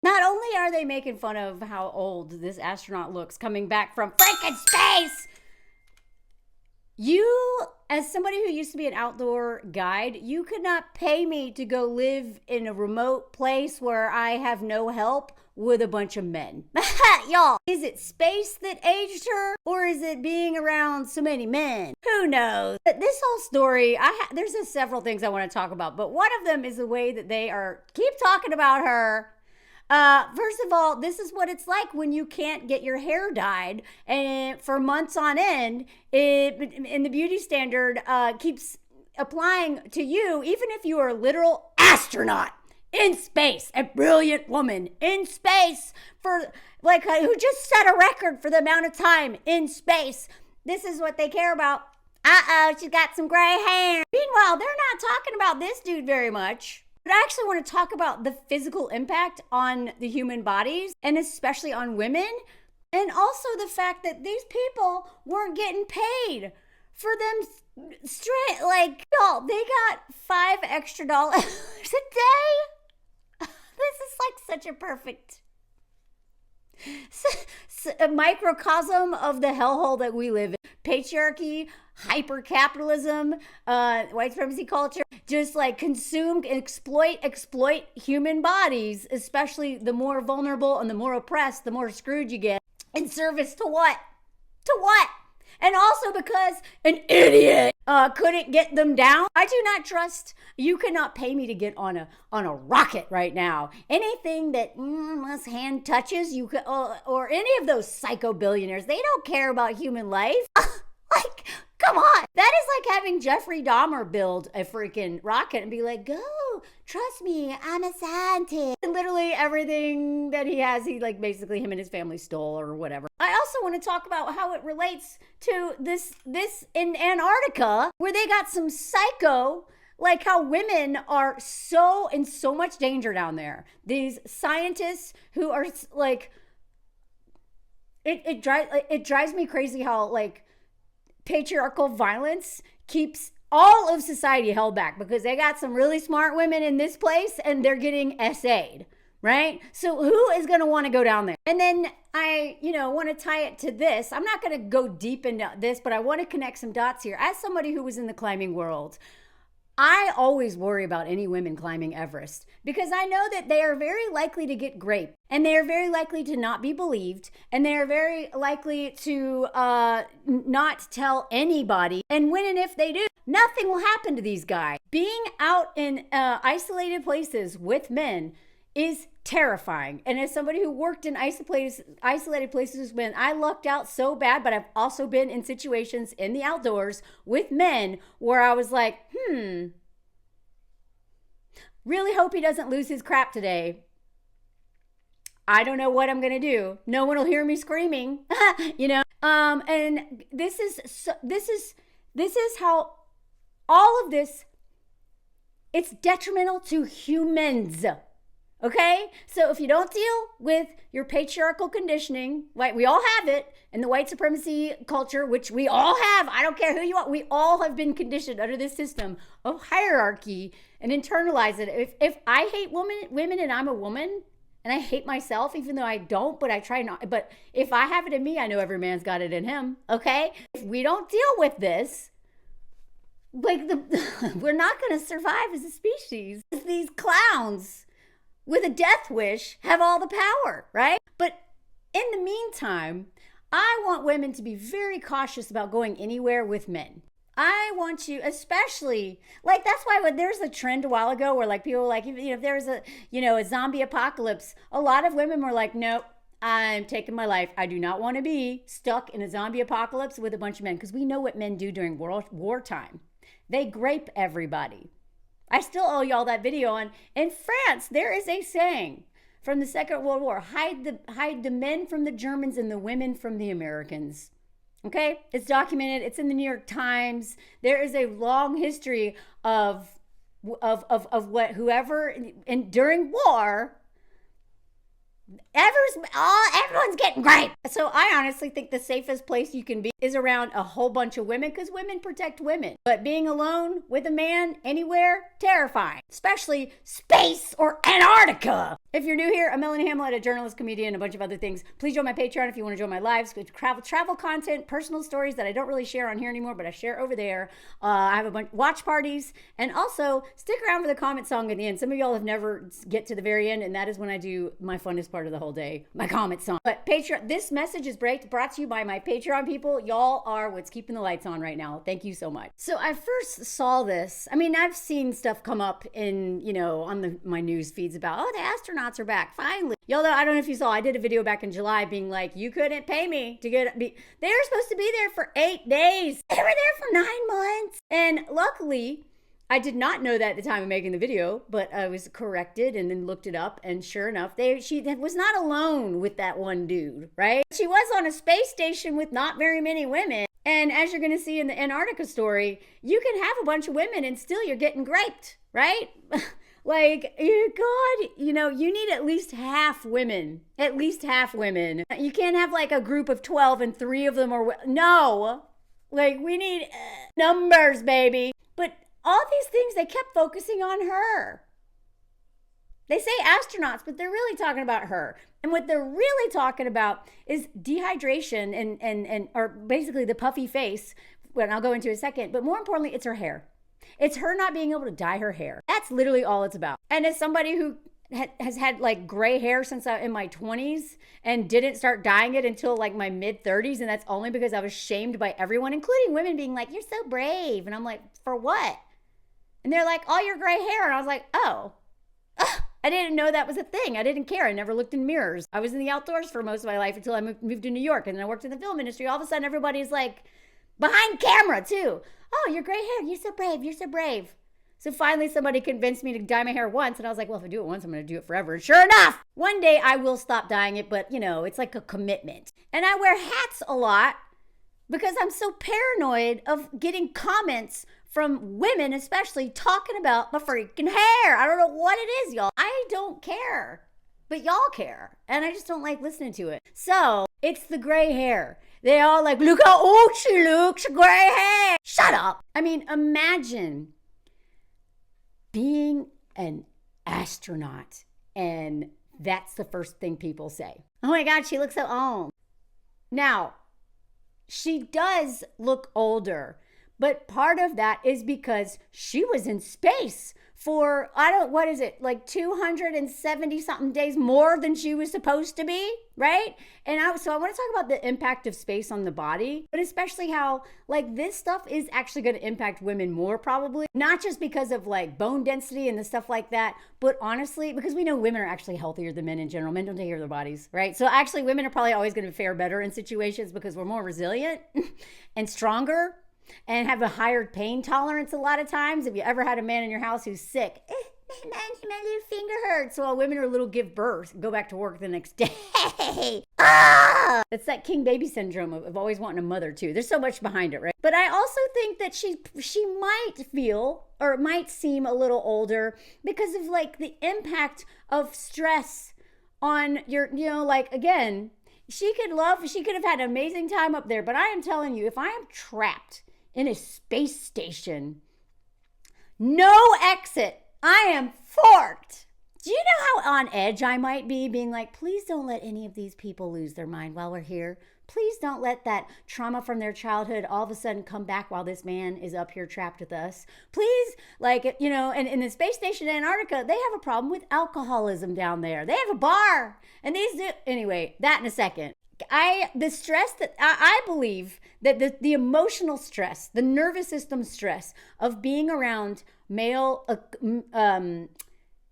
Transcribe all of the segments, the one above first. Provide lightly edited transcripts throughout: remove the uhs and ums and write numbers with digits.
Not only are they making fun of how old this astronaut looks coming back from freaking space, you, as somebody who used to be an outdoor guide, you could not pay me to go live in a remote place where I have no help with a bunch of men. Y'all, is it space that aged her, or is it being around so many men? Who knows? But this whole story, there's just several things I want to talk about, but one of them is the way that they keep talking about her. First of all, this is what it's like when you can't get your hair dyed and for months on end, and the beauty standard keeps applying to you, even if you are a literal astronaut in space, a brilliant woman in space for who just set a record for the amount of time in space. This is what they care about. She's got some gray hair. Meanwhile, they're not talking about this dude very much. But I actually want to talk about the physical impact on the human bodies, and especially on women, and also the fact that these people weren't getting paid for them straight. Y'all, they got $5 extra a day. This is such a perfect a microcosm of the hellhole that we live in. Patriarchy, hyper-capitalism, white supremacy culture, just consume, exploit human bodies, especially the more vulnerable and the more oppressed, the more screwed you get. In service to what? To what? And also because an idiot couldn't get them down. I do not trust. You cannot pay me to get on a rocket right now. Anything that unless hand touches, you could, or any of those psycho billionaires, they don't care about human life. Come on. That is like having Jeffrey Dahmer build a freaking rocket and be like, go, trust me, I'm a scientist. And literally everything that he has, basically him and his family stole or whatever. I also want to talk about how it relates to this in Antarctica, where they got some psycho, how women are in so much danger down there. These scientists who are it drives me crazy how patriarchal violence keeps all of society held back, because they got some really smart women in this place and they're getting SA'd, right? So who is going to want to go down there? And then I, want to tie it to this. I'm not going to go deep into this, but I want to connect some dots here. As somebody who was in the climbing world, I always worry about any women climbing Everest, because I know that they are very likely to get raped, and they are very likely to not be believed, and they are very likely to not tell anybody. And when and if they do, nothing will happen to these guys. Being out in isolated places with men is terrifying. And as somebody who worked in isolated places, when I lucked out so bad, but I've also been in situations in the outdoors with men where I was like, really hope he doesn't lose his crap today. I don't know what I'm going to do. No one will hear me screaming, and this is how all of this, it's detrimental to humans. Okay? So if you don't deal with your patriarchal conditioning, we all have it, and the white supremacy culture, which we all have, I don't care who you are, we all have been conditioned under this system of hierarchy and internalize it. If I hate women and I'm a woman, and I hate myself, even though I don't, but I try not, but if I have it in me, I know every man's got it in him, okay? If we don't deal with this, we're not going to survive as a species. These clowns with a death wish have all the power, right? But in the meantime, I want women to be very cautious about going anywhere with men. I want you, especially, that's why when there's a trend a while ago where people were if there's a zombie apocalypse, a lot of women were like, nope, I'm taking my life. I do not want to be stuck in a zombie apocalypse with a bunch of men, because we know what men do during wartime. They grape everybody. I still owe y'all that video on. In France, there is a saying from the Second World War: hide the men from the Germans and the women from the Americans. Okay, it's documented. It's in the New York Times. There is a long history of what whoever, and during war, ever everyone's getting raped. So I honestly think the safest place you can be is around a whole bunch of women, because women protect women. But being alone with a man anywhere, terrifying. Especially space or Antarctica. If you're new here, I'm Melanie Hamlet, a journalist, comedian, a bunch of other things. Please join my Patreon if you want to join my lives with travel content, personal stories that I don't really share on here anymore, but I share over there. I have a bunch watch parties, and also stick around for the comment song at the end. Some of y'all have never get to the very end, and that is when I do my funnest part of the whole day, my comment song. But Patreon, this message is brought to you by my Patreon people. Y'all are what's keeping the lights on right now. Thank you so much. So I first saw this. I mean, I've seen stuff come up in, on my news feeds about, the astronauts are back, finally. Y'all know, I don't know if you saw, I did a video back in July being like, you couldn't pay me to they were supposed to be there for 8 days. They were there for 9 months. And luckily, I did not know that at the time of making the video, but I was corrected and then looked it up, and sure enough, she was not alone with that one dude, right? She was on a space station with not very many women, and as you're gonna see in the Antarctica story, you can have a bunch of women and still you're getting raped, right? Like, God, you need at least half women. At least half women. You can't have like a group of 12 and 3 of them are, no. Like, we need numbers, baby. But all these things, they kept focusing on her. They say astronauts, but they're really talking about her. And what they're really talking about is dehydration and or basically the puffy face, when I'll go into in a second. But more importantly, it's her hair. It's her not being able to dye her hair. That's literally all it's about. And as somebody who has had like gray hair since in my 20s and didn't start dyeing it until like my mid 30s, and that's only because I was shamed by everyone, including women, being like, you're so brave. And I'm like, for what? And they're like, all your gray hair. And I was like, oh, I didn't know that was a thing. I didn't care. I never looked in mirrors. I was in the outdoors for most of my life until I moved to New York, and then I worked in the film industry. All of a sudden, everybody's like, behind camera too. Oh, your gray hair. You're so brave. You're so brave. So finally somebody convinced me to dye my hair once, and I was like, well, if I do it once, I'm going to do it forever. And sure enough, one day I will stop dyeing it, but it's like a commitment. And I wear hats a lot because I'm so paranoid of getting comments from women, especially, talking about my freaking hair. I don't know what it is, y'all. I don't care, but y'all care. And I just don't like listening to it. So it's the gray hair. They all like, look how old she looks, gray hair. Shut up. I mean, imagine being an astronaut and that's the first thing people say. Oh my God, she looks so old. Now, she does look older, but part of that is because she was in space for, like 270 something days more than she was supposed to be, right? And so I want to talk about the impact of space on the body, but especially how like this stuff is actually going to impact women more probably, not just because of like bone density and the stuff like that, but honestly, because we know women are actually healthier than men in general. Men don't take care of their bodies, right? So actually women are probably always going to fare better in situations because we're more resilient and stronger and have a higher pain tolerance a lot of times. If you ever had a man in your house who's sick, my little finger hurts. So while women are little give birth, go back to work the next day. It's that king baby syndrome of always wanting a mother too. There's so much behind it, right? But I also think that she might feel or might seem a little older because of like the impact of stress on your, like again, she could have had an amazing time up there. But I am telling you, if I am trapped in a space station, no exit, I am forked. Do you know how on edge I might be, being like, please don't let any of these people lose their mind while we're here. Please don't let that trauma from their childhood all of a sudden come back while this man is up here trapped with us. Please, and in the space station in Antarctica, they have a problem with alcoholism down there. They have a bar. And anyway, that in a second. The stress that I believe that the emotional stress, the nervous system stress of being around male,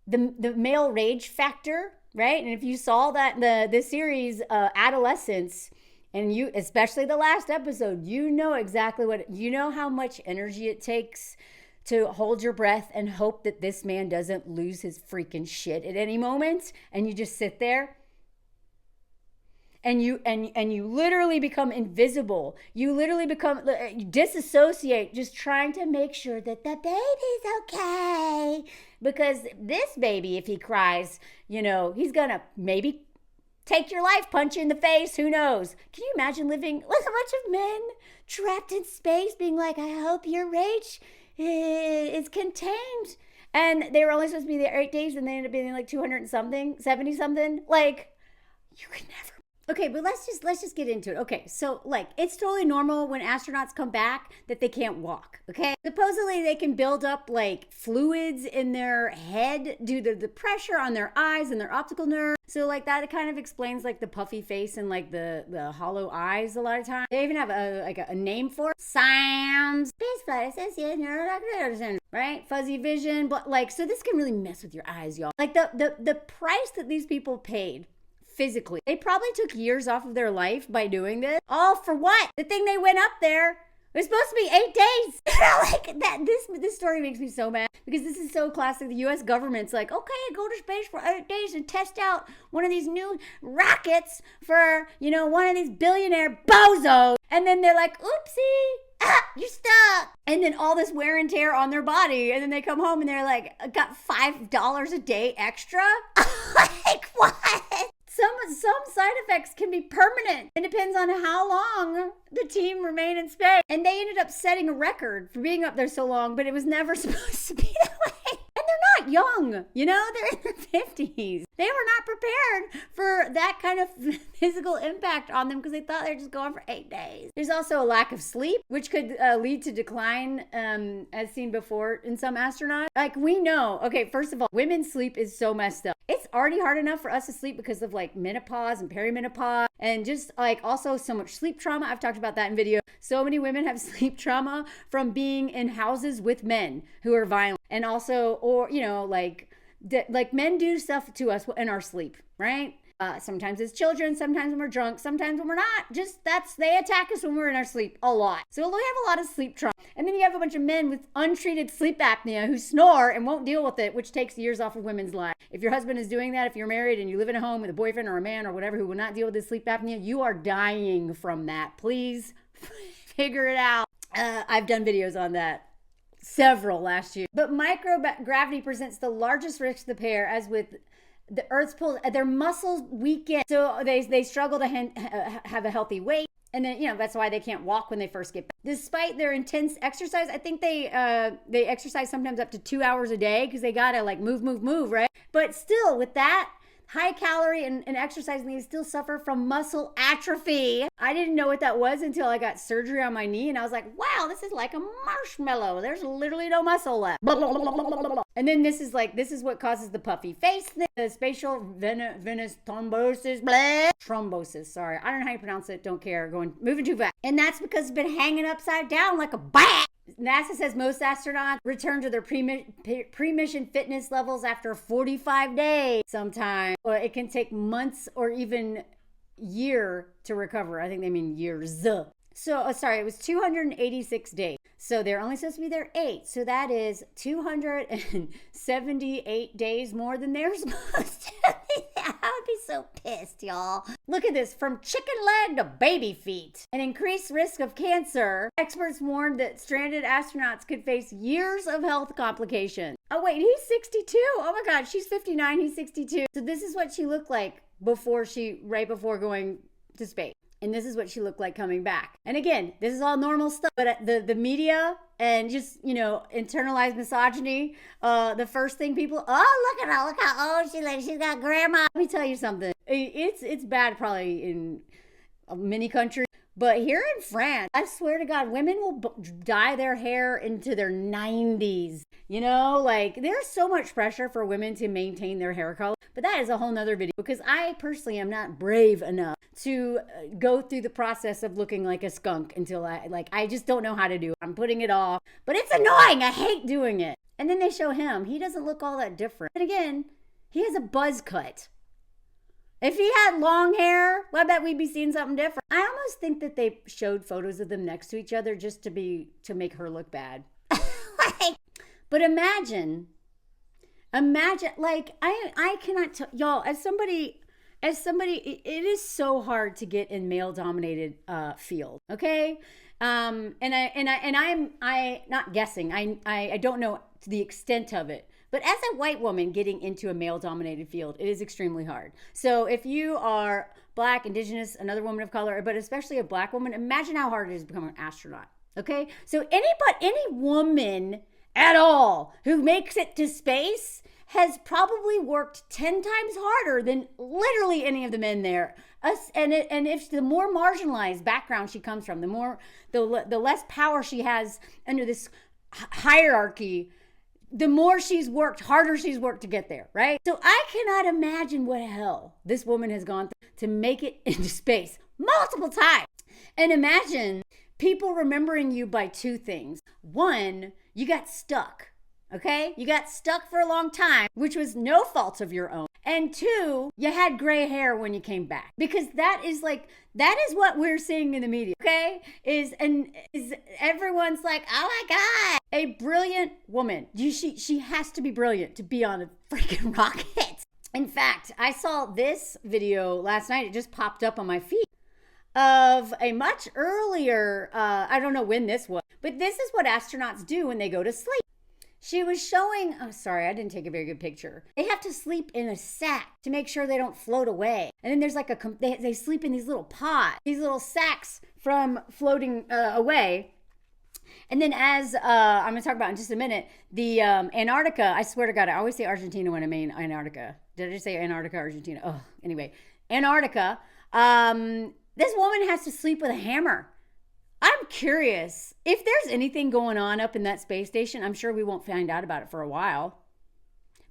the male rage factor, right? And if you saw that the series Adolescence, and you, especially the last episode, exactly how much energy it takes to hold your breath and hope that this man doesn't lose his freaking shit at any moment, and you just sit there. And you literally become invisible. You literally you disassociate, just trying to make sure that the baby's okay. Because this baby, if he cries, he's gonna maybe take your life, punch you in the face, who knows? Can you imagine living with a bunch of men trapped in space being like, I hope your rage is contained. And they were only supposed to be there 8 days and they ended up being like 200 and something, 70 something. Like, you could never. Okay, but let's just get into it. Okay, so like it's totally normal when astronauts come back that they can't walk. Okay, supposedly they can build up like fluids in their head due to the pressure on their eyes and their optical nerve. So like that, it kind of explains like the puffy face and like the hollow eyes a lot of times. They even have a name for it. SAMS, spaceflight associated neurological syndrome, right? Fuzzy vision, but like so this can really mess with your eyes, y'all. Like the price that these people paid. Physically, they probably took years off of their life by doing this. All for what? The thing they went up there, it was supposed to be 8 days. Like that. This story makes me so mad because this is so classic. The U.S. government's like, okay, go to space for 8 days and test out one of these new rockets for one of these billionaire bozos, and then they're like, oopsie. You're stuck. And then all this wear and tear on their body. And then they come home and they're like, got $5 a day extra? Like, what? Some side effects can be permanent. It depends on how long the team remained in space. And they ended up setting a record for being up there so long, but it was never supposed to be that way. And they're not young, they're in their 50s. They were not prepared for that kind of physical impact on them because they thought they were just going for 8 days. There's also a lack of sleep, which could lead to decline, as seen before in some astronauts. Like we know, okay, first of all, women's sleep is so messed up. It's already hard enough for us to sleep because of like menopause and perimenopause and just like also so much sleep trauma. I've talked about that in video. So many women have sleep trauma from being in houses with men who are violent and also, or, like men do stuff to us in our sleep, right? Sometimes it's children, sometimes when we're drunk, sometimes when we're not. They attack us when we're in our sleep a lot. So we have a lot of sleep trauma. And then you have a bunch of men with untreated sleep apnea who snore and won't deal with it, which takes years off of women's lives. If your husband is doing that, if you're married and you live in a home with a boyfriend or a man or whatever who will not deal with his sleep apnea, you are dying from that. Please figure it out. I've done videos on that. Several last year. But microgravity presents the largest risk to the pair, as with the Earth's pull, their muscles weaken. So they struggle to have a healthy weight. And then, that's why they can't walk when they first get back. Despite their intense exercise, I think they exercise sometimes up to 2 hours a day because they got to like move, right? But still with that, high calorie and exercise, and they still suffer from muscle atrophy. I didn't know what that was until I got surgery on my knee, and I was like, wow, this is like a marshmallow. There's literally no muscle left. And then this is what causes the puffy face, the spatial venous thrombosis. Sorry, I don't know how you pronounce it. Don't care. Moving too fast. And that's because it's been hanging upside down like a bat. NASA says most astronauts return to their pre-mission fitness levels after 45 days sometimes. Or it can take months or even year to recover. I think they mean years. So, it was 286 days. So they're only supposed to be there 8. So that is 278 days more than they're supposed to be. I would be so pissed, y'all. Look at this. From chicken leg to baby feet. An increased risk of cancer. Experts warned that stranded astronauts could face years of health complications. Oh, wait, he's 62. Oh my God, she's 59. He's 62. So this is what she looked like right before going to space. And this is what she looked like coming back. And again, this is all normal stuff. But the media and just, internalized misogyny, the first thing people, look at her, look how old she looks. She's got grandma. Let me tell you something. It's bad probably in many countries. But here in France, I swear to God, women will dye their hair into their 90s. There's so much pressure for women to maintain their hair color. But that is a whole nother video because I personally am not brave enough to go through the process of looking like a skunk until I just don't know how to do it. I'm putting it off, but it's annoying. I hate doing it. And then they show him. He doesn't look all that different. And again, he has a buzz cut. If he had long hair, I bet we'd be seeing something different. I almost think that they showed photos of them next to each other just to make her look bad. But imagine, I cannot tell y'all, as somebody, it is so hard to get in male-dominated field. Okay, and I'm not guessing. I don't know the extent of it, But as a white woman getting into a male-dominated field, it is extremely hard. So if you are Black, Indigenous, another woman of color, but especially a Black woman, imagine how hard it is to become an astronaut. Okay? So any woman at all who makes it to space has probably worked 10 times harder than literally any of the men there. And if the more marginalized background she comes from, the less power she has under this hierarchy, the more she's worked, harder she's worked to get there, right? So I cannot imagine what hell this woman has gone through to make it into space multiple times. And imagine people remembering you by two things. One, you got stuck, okay? You got stuck for a long time, which was no fault of your own. And two, you had gray hair when you came back. Because that is what we're seeing in the media, okay? Is everyone's like, oh my God, a brilliant woman. She has to be brilliant to be on a freaking rocket. In fact, I saw this video last night. It just popped up on my feed of a much earlier, I don't know when this was, but this is what astronauts do when they go to sleep. She was showing, oh, sorry, I didn't take a very good picture. They have to sleep in a sack to make sure they don't float away. And then there's like they sleep in these little pods, these little sacks from floating away. And then as I'm going to talk about in just a minute, the Antarctica, I swear to God, I always say Argentina when I mean Antarctica. Did I just say Antarctica, Argentina? Oh, anyway, Antarctica. This woman has to sleep with a hammer. I'm curious if there's anything going on up in that space station. I'm sure we won't find out about it for a while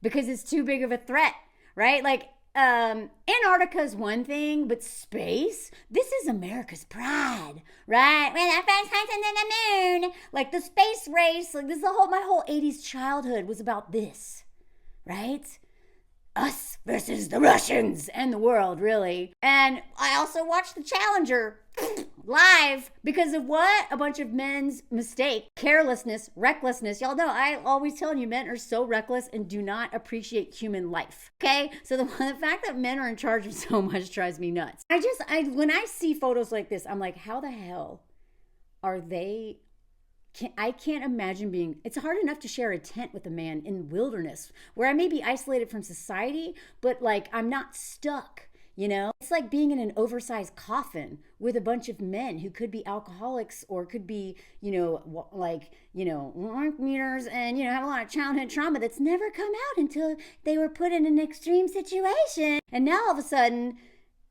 because it's too big of a threat, right? Like Antarctica is one thing, but space, this is America's pride, right? When our first hunting in the moon, like the space race, like this is my whole 80s childhood was about this, right? Us versus the Russians and the world, really. And I also watched the Challenger live because of what? A bunch of men's mistake, carelessness, recklessness. Y'all know I always tell you men are so reckless and do not appreciate human life. Okay? So the fact that men are in charge of so much drives me nuts. When I see photos like this, I'm like, how the hell are they? I can't imagine it's hard enough to share a tent with a man in the wilderness where I may be isolated from society, but like I'm not stuck, you know? It's like being in an oversized coffin with a bunch of men who could be alcoholics or could be, work meters and, have a lot of childhood trauma that's never come out until they were put in an extreme situation. And now all of a sudden,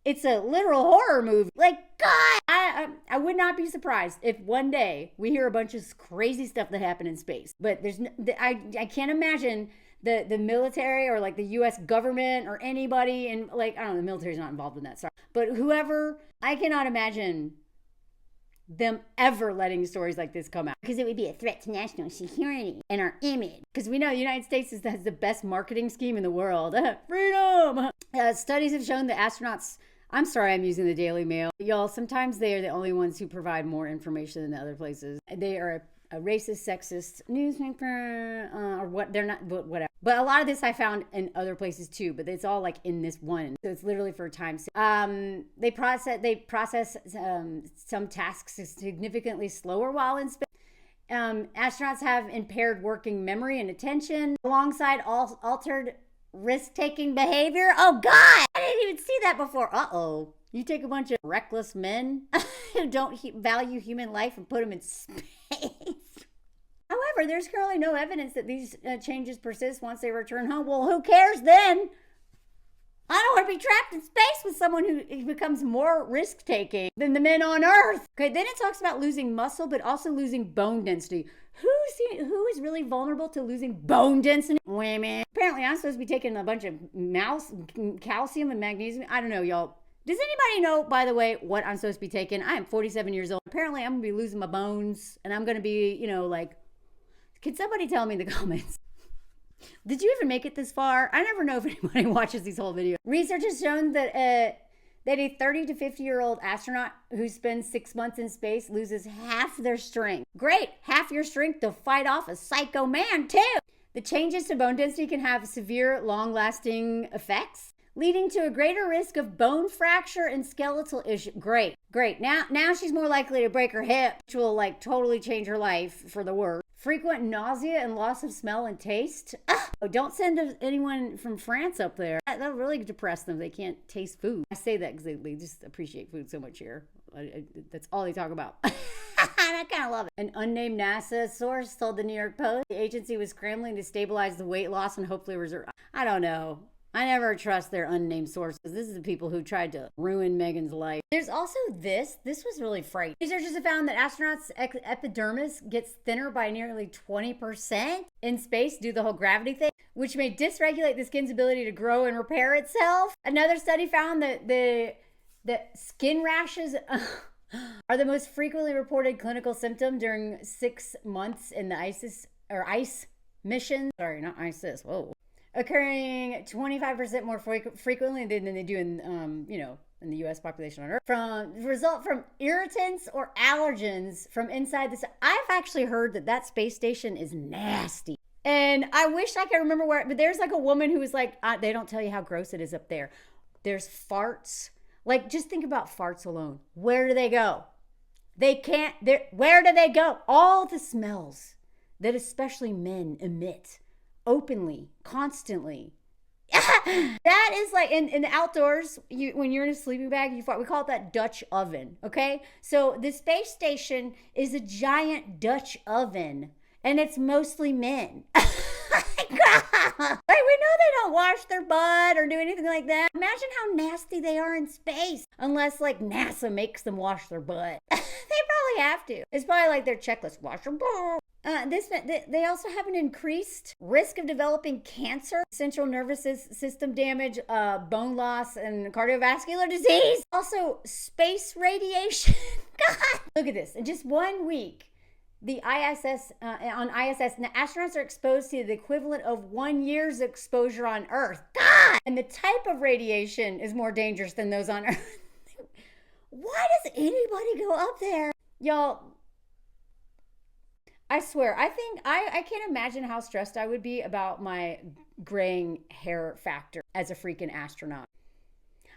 it's a literal horror movie. Like, God, I would not be surprised if one day we hear a bunch of crazy stuff that happened in space. But I can't imagine the military or like the U.S. government or anybody, and like, I don't know, the military's not involved in that, sorry. But whoever, I cannot imagine them ever letting stories like this come out. Because it would be a threat to national security and our image. Because we know the United States has the best marketing scheme in the world. Freedom! Studies have shown that astronauts, I'm sorry I'm using the Daily Mail. Y'all, sometimes they are the only ones who provide more information than the other places. They are a racist, sexist newspaper, or what, they're not, but whatever. But a lot of this I found in other places too, but it's all like in this one. So it's literally for time. They process some tasks significantly slower while in space. Astronauts have impaired working memory and attention alongside altered risk-taking behavior. Oh God, I didn't even see that before. Uh-oh. You take a bunch of reckless men who don't value human life and put them in space. However, there's currently no evidence that these changes persist once they return home. Well, who cares then? I don't want to be trapped in space with someone who becomes more risk-taking than the men on Earth. Okay, then it talks about losing muscle, but also losing bone density. Who is really vulnerable to losing bone density? Women. Apparently, I'm supposed to be taking a bunch of calcium and magnesium. I don't know, y'all. Does anybody know, by the way, what I'm supposed to be taking? I am 47 years old. Apparently, I'm going to be losing my bones, and I'm going to be, can somebody tell me in the comments? Did you even make it this far? I never know if anybody watches these whole videos. Research has shown that a 30 to 50-year-old astronaut who spends 6 months in space loses half their strength. Great, half your strength to fight off a psycho man, too. The changes to bone density can have severe, long-lasting effects, leading to a greater risk of bone fracture and skeletal issues. Great. Now she's more likely to break her hip, which will totally change her life for the worse. frequent nausea and loss of smell and taste. Oh, don't send anyone from France up there. That'll really depress them. They can't taste food. I say that because they just appreciate food so much here. That's all they talk about. I kind of love it. An unnamed NASA source told the New York Post the agency was scrambling to stabilize the weight loss and hopefully reserve. I don't know. I never trust their unnamed sources. This is the people who tried to ruin Megan's life. There's also this. This was really frightening. Researchers have found that astronauts' epidermis gets thinner by nearly 20% in space due to the whole gravity thing, which may dysregulate the skin's ability to grow and repair itself. Another study found that the skin rashes are the most frequently reported clinical symptom during 6 months in the ICE mission. Sorry, not ISIS. Whoa. Occurring 25% more frequently than they do in, in the U.S. population on Earth. Result from irritants or allergens from inside this. I've actually heard that space station is nasty. And I wish I could remember where, but there's like a woman who was like, they don't tell you how gross it is up there. There's farts. Like, just think about farts alone. Where do they go? They can't, where do they go? All the smells that especially men emit openly, constantly. That is like in the outdoors, when you're in a sleeping bag, you fart. We call it that Dutch oven, okay? So the space station is a giant Dutch oven, and it's mostly men. Like, we know they don't wash their butt or do anything like that. Imagine how nasty they are in space, unless like NASA makes them wash their butt. They probably have to. It's probably like their checklist: wash your butt. They also have an increased risk of developing cancer, central nervous system damage, bone loss, and cardiovascular disease. Also, space radiation. God, look at this. In just 1 week, the ISS, the astronauts are exposed to the equivalent of 1 year's exposure on Earth. God! And the type of radiation is more dangerous than those on Earth. Why does anybody go up there? Y'all, I swear, I think I can't imagine how stressed I would be about my graying hair factor as a freaking astronaut.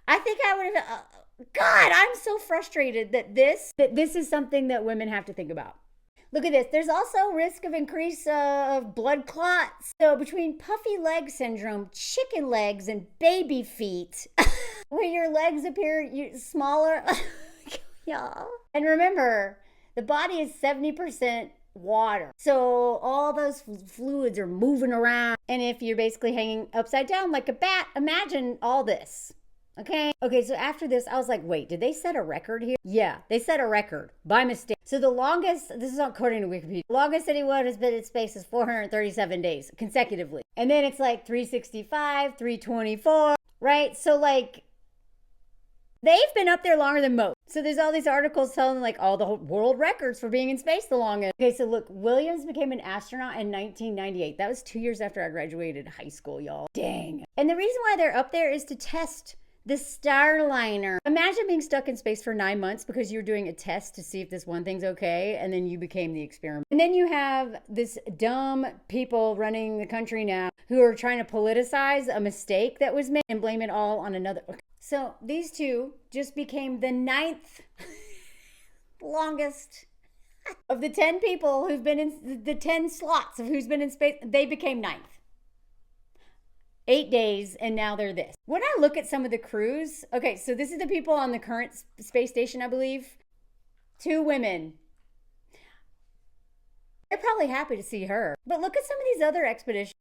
I think I would have, God, I'm so frustrated that this is something that women have to think about. Look at this. There's also risk of increase of blood clots. So between puffy leg syndrome, chicken legs, and baby feet, where your legs appear smaller. Y'all. And remember, the body is 70% water. So all those fluids are moving around. And if you're basically hanging upside down like a bat, imagine all this. Okay, so after this, I was like, wait, did they set a record here? Yeah, they set a record by mistake. So the longest, this is according to Wikipedia, the longest anyone has been in space is 437 days consecutively. And then it's like 365, 324, right? So like, they've been up there longer than most. So there's all these articles telling like all the world records for being in space the longest. Okay, so look, Williams became an astronaut in 1998. That was 2 years after I graduated high school, y'all. Dang. And the reason why they're up there is to test the starliner. Imagine being stuck in space for 9 months because you're doing a test to see if this one thing's okay, and then you became the experiment. And then you have this dumb people running the country now who are trying to politicize a mistake that was made and blame it all on another. So these two just became the 9th longest of the 10 people who've been in the 10 slots of who's been in space. They became 9th. 8 days, and now they're this. When I look at some of the crews, okay, so this is the people on the current space station, I believe. 2 women. They're probably happy to see her. But look at some of these other expeditions.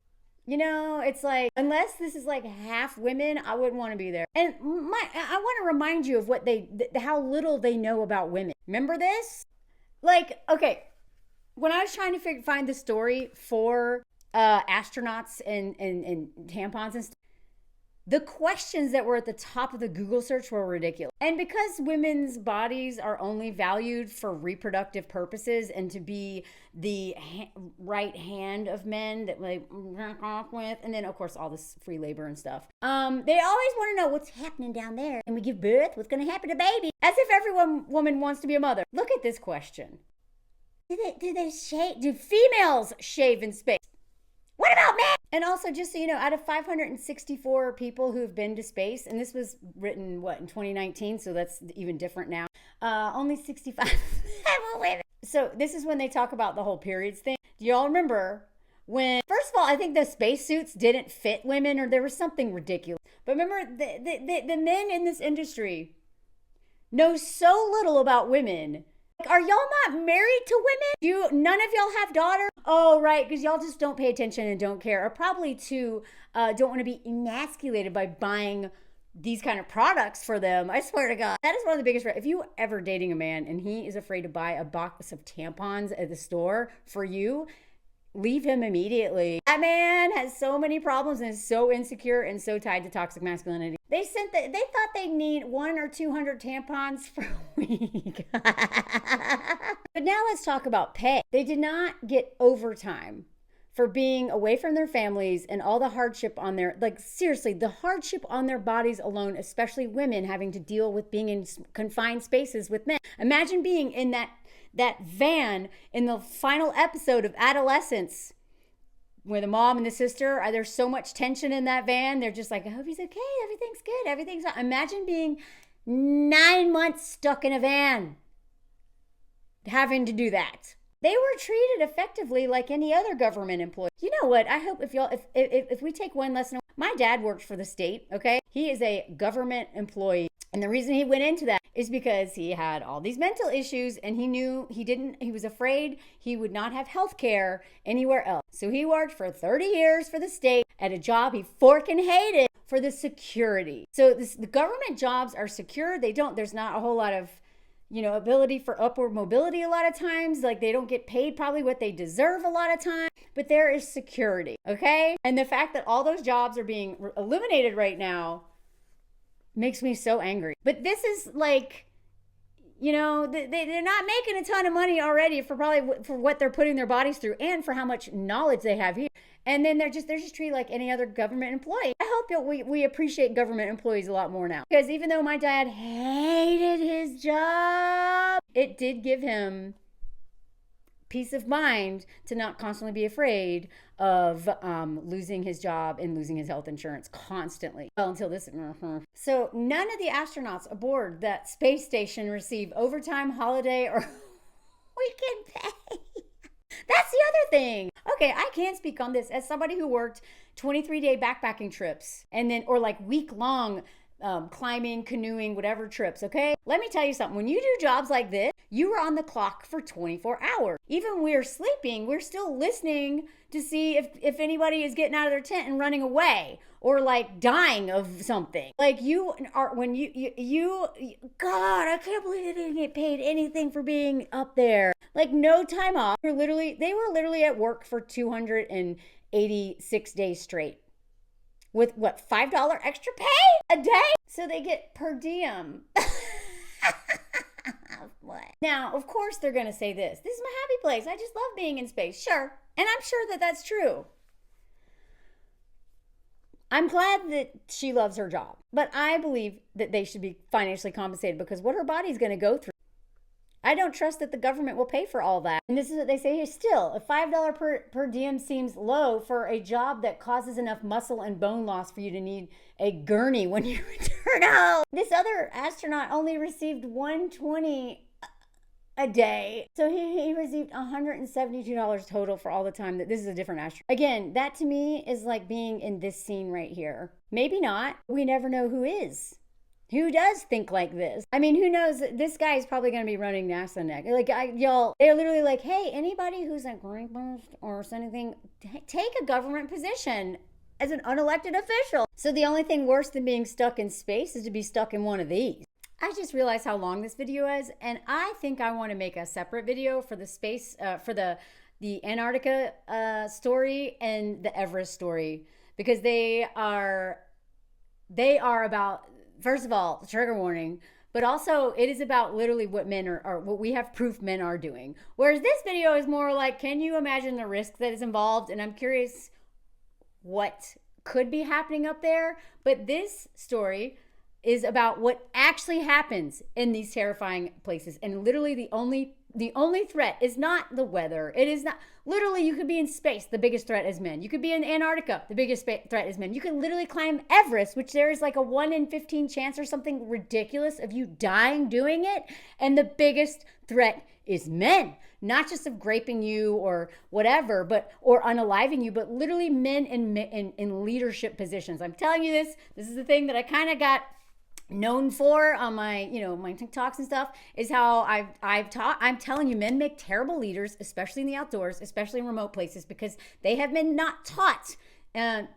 You know, it's like, unless this is like half women, I wouldn't want to be there. And I want to remind you of how little they know about women. Remember this? Like, okay, when I was trying to find the story for astronauts and tampons and stuff, the questions that were at the top of the Google search were ridiculous. And because women's bodies are only valued for reproductive purposes and to be the right hand of men that they jerk off with, and then of course all this free labor and stuff, they always want to know what's happening down there. And we give birth, what's going to happen to baby? As if every woman wants to be a mother. Look at this question. Do females shave in space? What about men? And also, just so you know, out of 564 people who have been to space, and this was written, in 2019, so that's even different now, only 65 were women. So this is when they talk about the whole periods thing. Do y'all remember when, first of all, I think the spacesuits didn't fit women or there was something ridiculous. But remember, the men in this industry know so little about women. Like, are y'all not married to women? None of y'all have daughters? Oh, right, because y'all just don't pay attention and don't care. Or probably too, don't want to be emasculated by buying these kind of products for them. I swear to God. That is one of the biggest, if you ever dating a man and he is afraid to buy a box of tampons at the store for you, leave him immediately. That man has so many problems and is so insecure and so tied to toxic masculinity. They thought they'd need 100 or 200 tampons per week. But now let's talk about pay. They did not get overtime for being away from their families and all the hardship on their, like seriously, the hardship on their bodies alone, especially women having to deal with being in confined spaces with men. Imagine being in that van in the final episode of Adolescence where the mom and the sister there's so much tension in that van. They're just like, I hope he's okay. Everything's good. Imagine being 9 months stuck in a van having to do that. They were treated effectively like any other government employee. You know what? I hope if we take one lesson, my dad worked for the state, okay? He is a government employee. And the reason he went into that is because he had all these mental issues and he was afraid he would not have health care anywhere else. So he worked for 30 years for the state at a job he forking hated for the security. So the government jobs are secure. There's not a whole lot of, ability for upward mobility a lot of times. Like they don't get paid probably what they deserve a lot of time, but there is security, okay? And the fact that all those jobs are being eliminated right now makes me so angry. But this is like, they're not making a ton of money already for what they're putting their bodies through and for how much knowledge they have here. And then they're just treated like any other government employee. I hope that we appreciate government employees a lot more now. Because even though my dad hated his job, it did give him peace of mind to not constantly be afraid of losing his job and losing his health insurance constantly. Well, until this. So none of the astronauts aboard that space station receive overtime, holiday, or weekend pay. That's the other thing. Okay, I can speak on this as somebody who worked 23-day backpacking trips or like week-long climbing, canoeing, whatever trips, okay? Let me tell you something. When you do jobs like this, you are on the clock for 24 hours. Even when we're sleeping, we're still listening to see if anybody is getting out of their tent and running away or like dying of something. Like you are, when you God, I can't believe they didn't get paid anything for being up there. Like no time off. They were literally at work for 286 days straight. With what, $5 extra pay a day? So they get per diem. What? Now, of course they're going to say this. This is my happy place. I just love being in space. Sure. And I'm sure that that's true. I'm glad that she loves her job. But I believe that they should be financially compensated because what her body's going to go through. I don't trust that the government will pay for all that. And this is what they say here. Still, a $5 per diem seems low for a job that causes enough muscle and bone loss for you to need a gurney when you return home. This other astronaut only received $120 a day. So he received $172 total for all the time that this is a different astronaut. Again, that to me is like being in this scene right here. Maybe not. We never know who is. Who does think like this? I mean, who knows? This guy is probably going to be running NASA next. Like, they're literally like, hey, anybody who's like rapist or anything, take a government position as an unelected official. So the only thing worse than being stuck in space is to be stuck in one of these. I just realized how long this video is, and I think I want to make a separate video for the space, for the Antarctica story and the Everest story, because they are about. First of all, trigger warning, but also it is about literally what men are what we have proof men are doing. Whereas this video is more like, can you imagine the risk that is involved? And I'm curious what could be happening up there. But this story is about what actually happens in these terrifying places. And literally the only The only threat is not the weather. It is not, literally, you could be in space. The biggest threat is men. You could be in Antarctica. The biggest threat is men. You could literally climb Everest, which there is like a 1 in 15 chance or something ridiculous of you dying doing it. And the biggest threat is men. Not just of graping you or whatever, or unaliving you, but literally men in leadership positions. I'm telling you this. This is the thing that I kind of got known for on my, my TikToks and stuff, is how I've taught. I'm telling you, men make terrible leaders, especially in the outdoors, especially in remote places, because they have been not taught and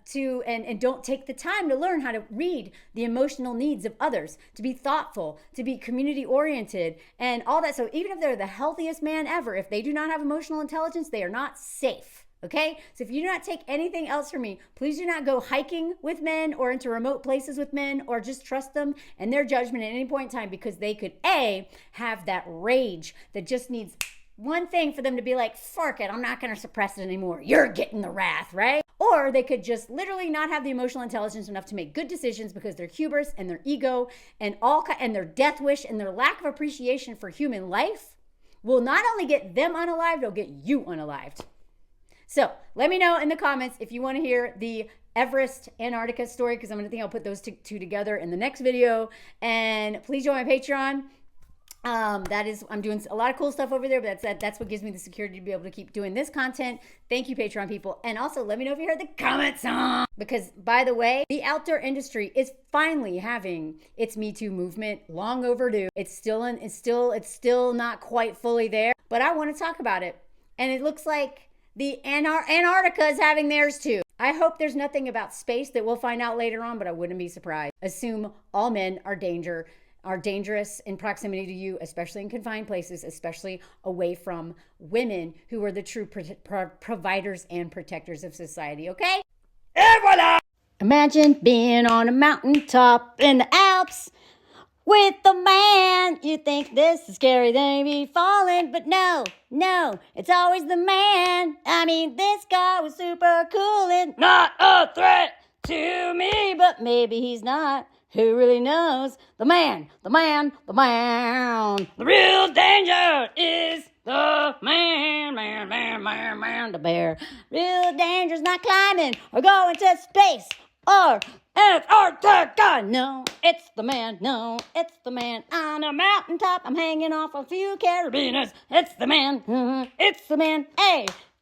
don't take the time to learn how to read the emotional needs of others, to be thoughtful, to be community oriented, and all that. So even if they're the healthiest man ever, if they do not have emotional intelligence, they are not safe. Okay? So if you do not take anything else from me, please do not go hiking with men or into remote places with men, or just trust them and their judgment at any point in time, because they could have that rage that just needs one thing for them to be like, fuck it, I'm not going to suppress it anymore. You're getting the wrath, right? Or they could just literally not have the emotional intelligence enough to make good decisions because their hubris and their ego and their death wish and their lack of appreciation for human life will not only get them unalived, it'll get you unalived. So let me know in the comments if you want to hear the Everest Antarctica story, because I'll put those two together in the next video. And please join my Patreon. I'm doing a lot of cool stuff over there, but that's what gives me the security to be able to keep doing this content. Thank you, Patreon people. And also let me know if you heard the comment song, because by the way, the outdoor industry is finally having its Me Too movement, long overdue. It's still not quite fully there, but I want to talk about it. And it looks like the Antarctica is having theirs too. I hope there's nothing about space that we'll find out later on, but I wouldn't be surprised. Assume all men are dangerous in proximity to you, especially in confined places, especially away from women who are the true providers and protectors of society, okay? Et voila! Imagine being on a mountaintop in the Alps with the man. You think this is scary, they be falling, but no, it's always the man. I mean, this guy was super cool and not a threat to me, but maybe he's not. Who really knows? The man. The real danger is the man, the bear. Real danger's not climbing or going to space or Antarctica. No, it's the man. On a mountaintop, I'm hanging off a few carabiners. It's the man. It's the man.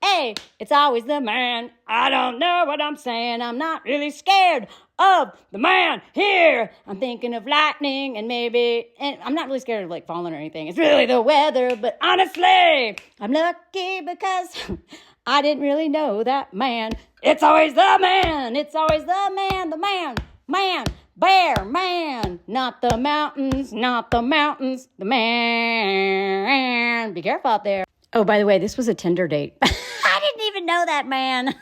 Hey, it's always the man. I don't know what I'm saying. I'm not really scared of the man here. I'm thinking of lightning and I'm not really scared of like falling or anything. It's really the weather, but honestly, I'm lucky because I didn't really know that man. It's always the man. Bear man, not the mountains, the man. Be careful out there. Oh, by the way, this was a Tinder date. I didn't even know that man.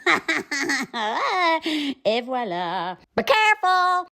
Et voila. Be careful.